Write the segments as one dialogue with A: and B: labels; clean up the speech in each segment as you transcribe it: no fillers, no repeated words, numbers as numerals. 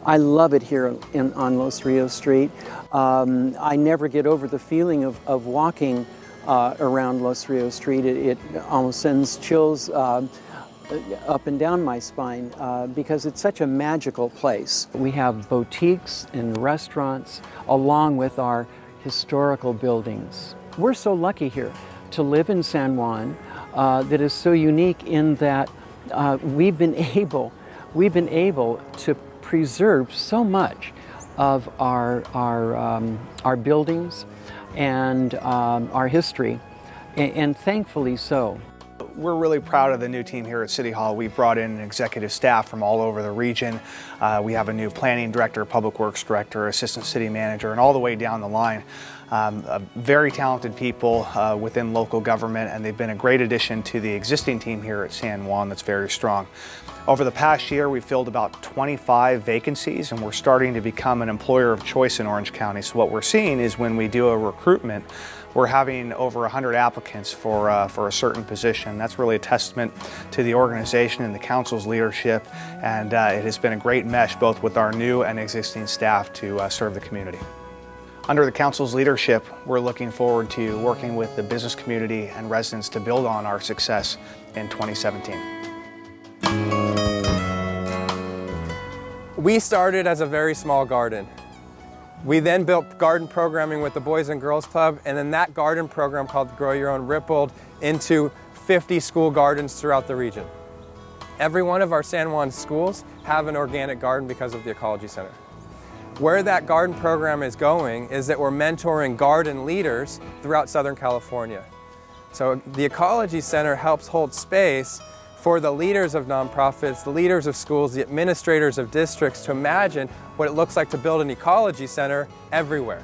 A: I love it here on Los Rios Street. I never get over the feeling of walking around Los Rios Street. It almost sends chills up and down my spine because it's such a magical place. We have boutiques and restaurants along with our historical buildings. We're so lucky here to live in San Juan that is so unique in that we've been able to preserve so much of our buildings and our history, and thankfully so.
B: We're really proud of the new team here at City Hall. We've brought in executive staff from all over the region. We have a new planning director, public works director, assistant city manager, and all the way down the line. Very talented people within local government, and they've been a great addition to the existing team here at San Juan that's very strong. Over the past year, we've filled about 25 vacancies, and we're starting to become an employer of choice in Orange County. So what we're seeing is when we do a recruitment, we're having over 100 applicants for a certain position. That's really a testament to the organization and the council's leadership, and it has been a great mesh both with our new and existing staff to serve the community. Under the council's leadership, we're looking forward to working with the business community and residents to build on our success in 2017.
C: We started as a very small garden. We then built garden programming with the Boys and Girls Club, and then that garden program called Grow Your Own rippled into 50 school gardens throughout the region. Every one of our San Juan schools have an organic garden because of the Ecology Center. Where that garden program is going is that we're mentoring garden leaders throughout Southern California. So the Ecology Center helps hold space for the leaders of nonprofits, the leaders of schools, the administrators of districts to imagine what it looks like to build an ecology center everywhere.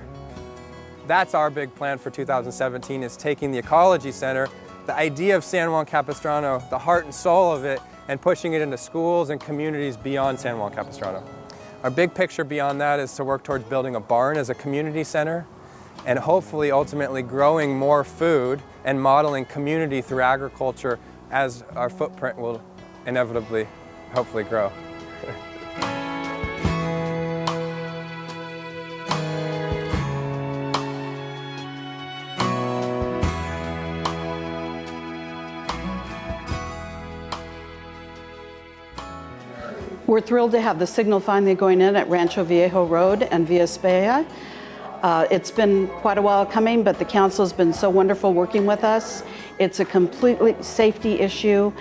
C: That's our big plan for 2017, is taking the Ecology Center, the idea of San Juan Capistrano, the heart and soul of it, and pushing it into schools and communities beyond San Juan Capistrano. Our big picture beyond that is to work towards building a barn as a community center, and hopefully ultimately growing more food and modeling community through agriculture as our footprint will inevitably, hopefully, grow.
D: We're thrilled to have the signal finally going in at Rancho Viejo Road and Via Spea. It's been quite a while coming, but the council's been so wonderful working with us. It's a completely safety issue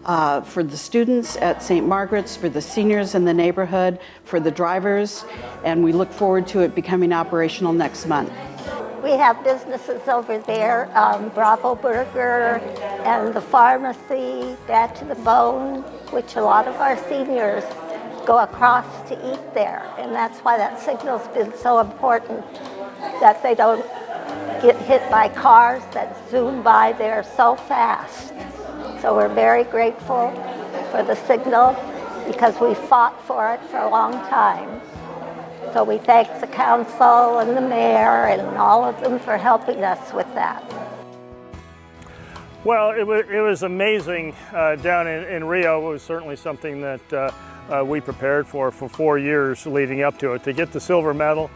D: for the students at St. Margaret's, for the seniors in the neighborhood, for the drivers, and we look forward to it becoming operational next month.
E: We have businesses over there, Bravo Burger and the pharmacy, Dad to the Bone, which a lot of our seniors go across to eat there. And that's why that signal's been so important, that they don't get hit by cars that zoom by there so fast. So we're very grateful for the signal because we fought for it for a long time. So we thank the council and the mayor and all of them for helping us with that.
F: Well, it was amazing down in Rio. It was certainly something that we prepared for 4 years leading up to it. To get the silver medal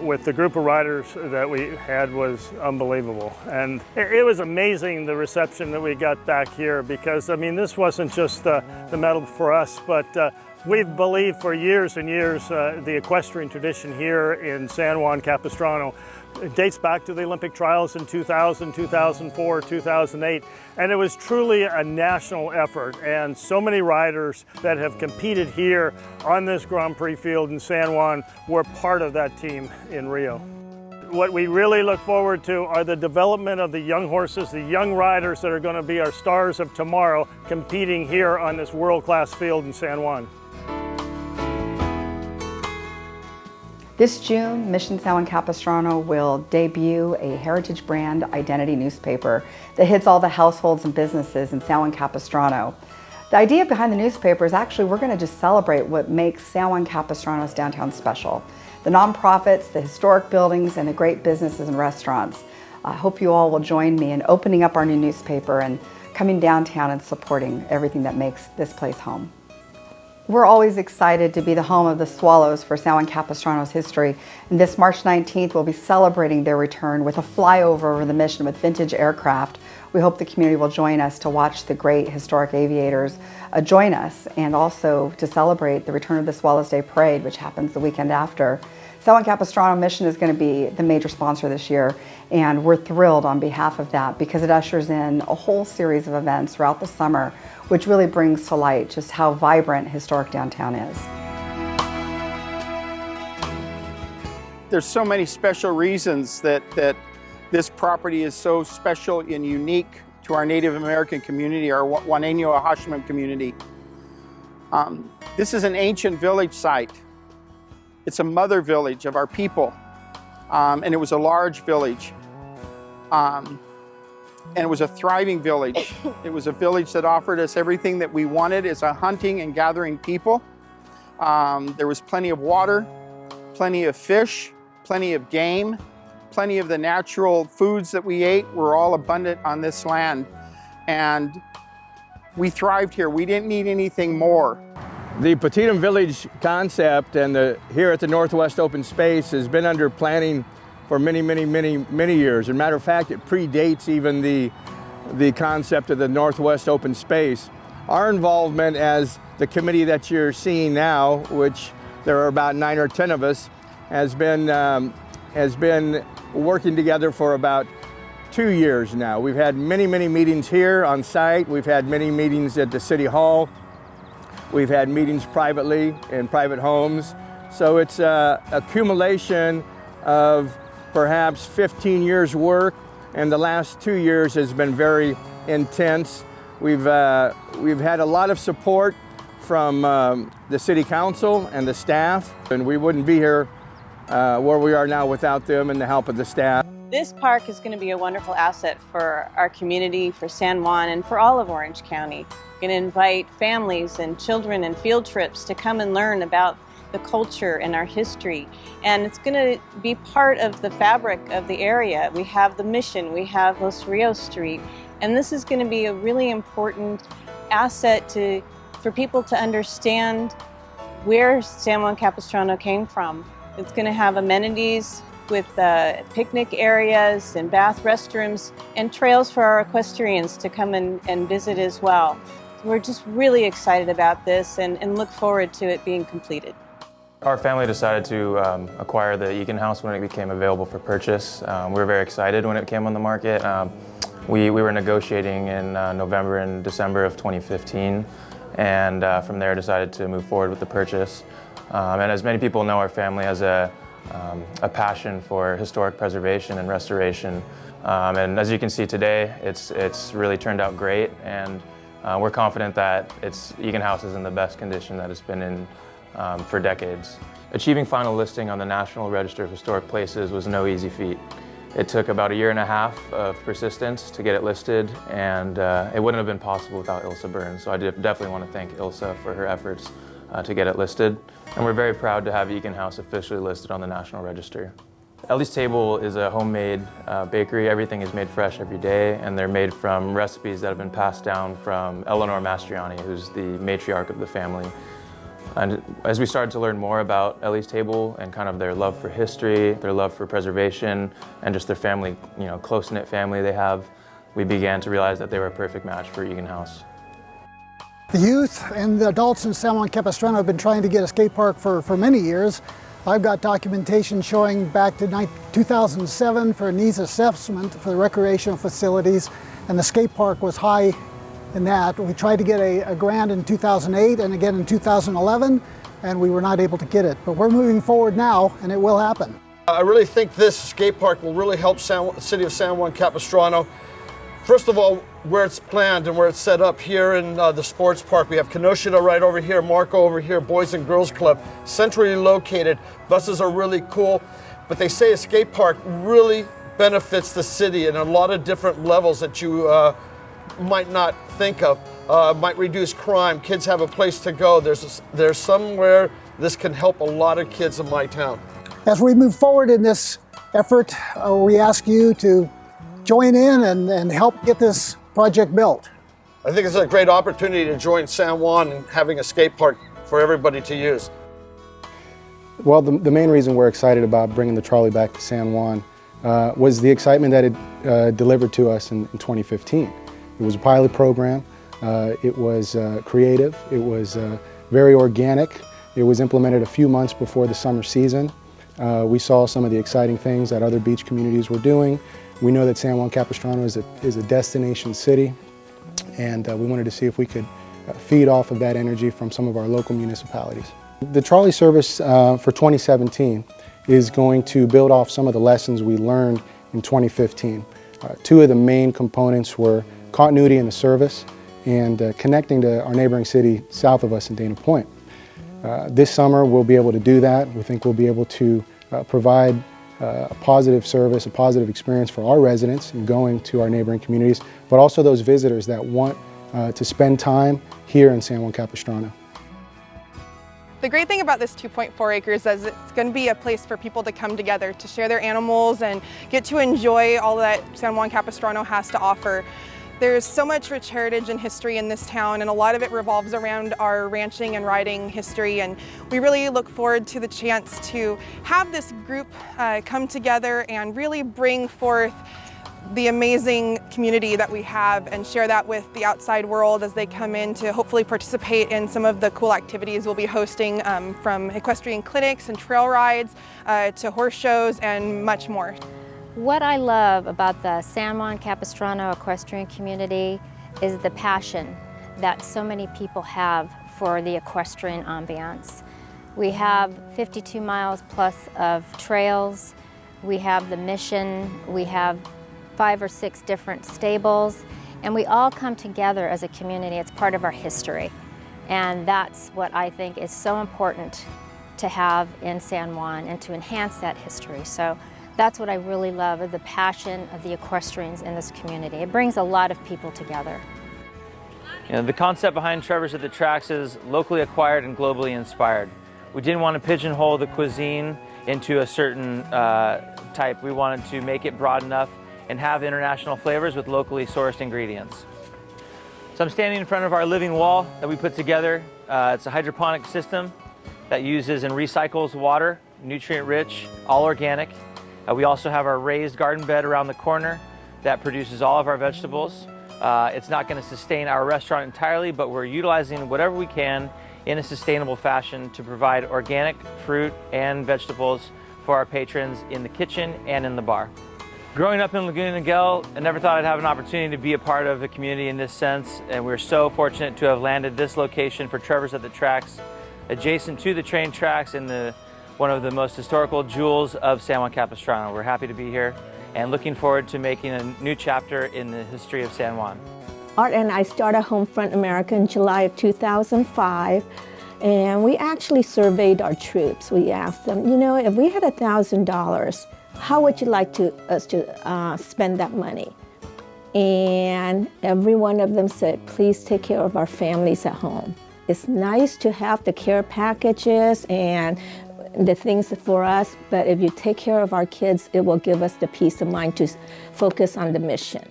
F: with the group of riders that we had was unbelievable. And it was amazing the reception that we got back here, because, I mean, this wasn't just the medal for us, but we've believed for years and years the equestrian tradition here in San Juan Capistrano. It dates back to the Olympic trials in 2000, 2004, 2008, and it was truly a national effort, and so many riders that have competed here on this Grand Prix field in San Juan were part of that team in Rio. What we really look forward to are the development of the young horses, the young riders that are going to be our stars of tomorrow competing here on this world-class field in San Juan.
G: This June, Mission San Juan Capistrano will debut a heritage brand identity newspaper that hits all the households and businesses in San Juan Capistrano. The idea behind the newspaper is actually we're going to just celebrate what makes San Juan Capistrano's downtown special. The nonprofits, the historic buildings, and the great businesses and restaurants. I hope you all will join me in opening up our new newspaper and coming downtown and supporting everything that makes this place home. We're always excited to be the home of the Swallows for San Juan Capistrano's history. And this March 19th, we'll be celebrating their return with a flyover over the mission with vintage aircraft. We hope the community will join us to watch the great historic aviators join us, and also to celebrate the return of the Swallows Day Parade, which happens the weekend after. San Juan Capistrano Mission is going to be the major sponsor this year, and we're thrilled on behalf of that because it ushers in a whole series of events throughout the summer, which really brings to light just how vibrant historic downtown is.
H: There's so many special reasons that this property is so special and unique to our Native American community, our Juaneño Ahashimam community. This is an ancient village site. It's a mother village of our people, and it was a large village. And it was a thriving village. It was a village that offered us everything that we wanted as a hunting and gathering people. There was plenty of water, plenty of fish, plenty of game, plenty of the natural foods that we ate were all abundant on this land. And we thrived here. We didn't need anything more.
I: The Petitum Village concept and here at the Northwest Open Space has been under planning for many years. As a matter of fact, it predates even the concept of the Northwest Open Space. Our involvement as the committee that you're seeing now, which there are about 9 or 10 of us, has been working together for about 2 years now. We've had many meetings here on site. We've had many meetings at the City Hall. We've had meetings privately in private homes. So it's an accumulation of perhaps 15 years work, and the last 2 years has been very intense. We've had a lot of support from the City Council and the staff, and we wouldn't be here where we are now without them and the help of the staff.
J: This park is going to be a wonderful asset for our community, for San Juan, and for all of Orange County. We're going to invite families and children and field trips to come and learn about the culture and our history. And it's going to be part of the fabric of the area. We have the Mission, we have Los Rios Street, and this is going to be a really important asset for people to understand where San Juan Capistrano came from. It's going to have amenities with picnic areas and bath restrooms and trails for our equestrians to come and visit as well. So we're just really excited about this and look forward to it being completed.
K: Our family decided to acquire the Egan House when it became available for purchase. We were very excited when it came on the market. We were negotiating in November and December of 2015, and from there decided to move forward with the purchase. And as many people know, our family has a passion for historic preservation and restoration. And as you can see today, it's really turned out great, and we're confident that Egan House is in the best condition that it's been in for decades. Achieving final listing on the National Register of Historic Places was no easy feat. It took about 1.5 years of persistence to get it listed, and it wouldn't have been possible without Ilsa Burns. So I definitely want to thank Ilsa for her efforts to get it listed. And we're very proud to have Egan House officially listed on the National Register. Ellie's Table is a homemade bakery. Everything is made fresh every day, and they're made from recipes that have been passed down from Eleanor Mastriani, who's the matriarch of the family. And as we started to learn more about Ellie's Table and kind of their love for history, their love for preservation, and just their family, close-knit family they have, we began to realize that they were a perfect match for Egan House.
L: The youth and the adults in San Juan Capistrano have been trying to get a skate park for many years. I've got documentation showing back to 2007 for a needs assessment for the recreational facilities, and the skate park was high in that. We tried to get a grant in 2008 and again in 2011, and we were not able to get it. But we're moving forward now, and it will happen.
H: I really think this skate park will really help the city of San Juan Capistrano. First of all, where it's planned and where it's set up here in the sports park. We have Kenosha right over here, Marco over here, Boys and Girls Club, centrally located. Buses are really cool, but they say a skate park really benefits the city in a lot of different levels that you might not think of. Might reduce crime, kids have a place to go. There's somewhere this can help a lot of kids in my town.
L: As we move forward in this effort, we ask you to join in and help get this project built.
H: I think it's a great opportunity to join San Juan in having a skate park for everybody to use.
M: Well, the main reason we're excited about bringing the trolley back to San Juan was the excitement that it delivered to us in 2015. It was a pilot program. It was creative. It was very organic. It was implemented a few months before the summer season. We saw some of the exciting things that other beach communities were doing. We know that San Juan Capistrano is a destination city, and we wanted to see if we could feed off of that energy from some of our local municipalities. The trolley service for 2017 is going to build off some of the lessons we learned in 2015. Two of the main components were continuity in the service and connecting to our neighboring city south of us in Dana Point. This summer we'll be able to do that. We think we'll be able to provide a positive service, a positive experience for our residents in going to our neighboring communities, but also those visitors that want to spend time here in San Juan Capistrano.
N: The great thing about this 2.4 acres is it's going to be a place for people to come together to share their animals and get to enjoy all that San Juan Capistrano has to offer. There's so much rich heritage and history in this town, and a lot of it revolves around our ranching and riding history, and we really look forward to the chance to have this group come together and really bring forth the amazing community that we have and share that with the outside world as they come in to hopefully participate in some of the cool activities we'll be hosting, from equestrian clinics and trail rides to horse shows and much more.
O: What I love about the San Juan Capistrano equestrian community is the passion that so many people have for the equestrian ambiance. We have 52 miles plus of trails, we have the mission, we have 5 or 6 different stables, and we all come together as a community. It's part of our history, and that's what I think is so important to have in San Juan and to enhance that history. So that's what I really love, is the passion of the equestrians in this community. It brings a lot of people together.
P: You know, the concept behind Trevor's at the Tracks is locally acquired and globally inspired. We didn't want to pigeonhole the cuisine into a certain type. We wanted to make it broad enough and have international flavors with locally sourced ingredients. So I'm standing in front of our living wall that we put together. It's a hydroponic system that uses and recycles water, nutrient rich, all organic. We also have our raised garden bed around the corner that produces all of our vegetables. It's not going to sustain our restaurant entirely, but we're utilizing whatever we can in a sustainable fashion to provide organic fruit and vegetables for our patrons in the kitchen and in the bar. Growing up in Laguna Niguel, I never thought I'd have an opportunity to be a part of a community in this sense, and we're so fortunate to have landed this location for Trevor's at the Tracks, adjacent to the train tracks in one of the most historical jewels of San Juan Capistrano. We're happy to be here and looking forward to making a new chapter in the history of San Juan.
E: Art and I started Homefront America in July of 2005, and we actually surveyed our troops. We asked them, you know, if we had $1,000, how would you like us to spend that money? And every one of them said, please take care of our families at home. It's nice to have the care packages and the things for us, but if you take care of our kids, it will give us the peace of mind to focus on the mission.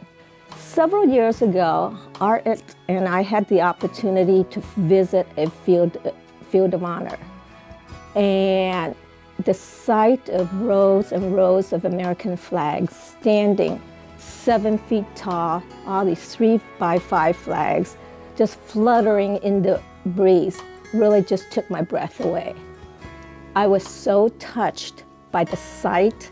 E: Several years ago, Art and I had the opportunity to visit a field of honor. And the sight of rows and rows of American flags standing 7 feet tall, all these 3x5 flags just fluttering in the breeze, really just took my breath away. I was so touched by the sight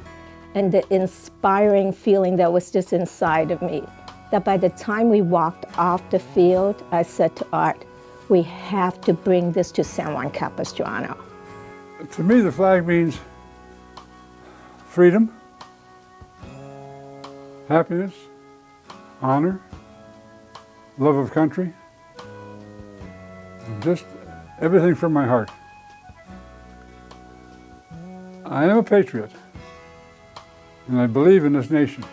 E: and the inspiring feeling that was just inside of me, that by the time we walked off the field, I said to Art, we have to bring this to San Juan Capistrano.
Q: To me, the flag means freedom, happiness, honor, love of country, just everything from my heart. I am a patriot, and I believe in this nation.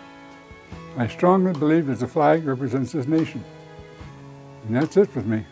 Q: I strongly believe that the flag represents this nation, and that's it with me.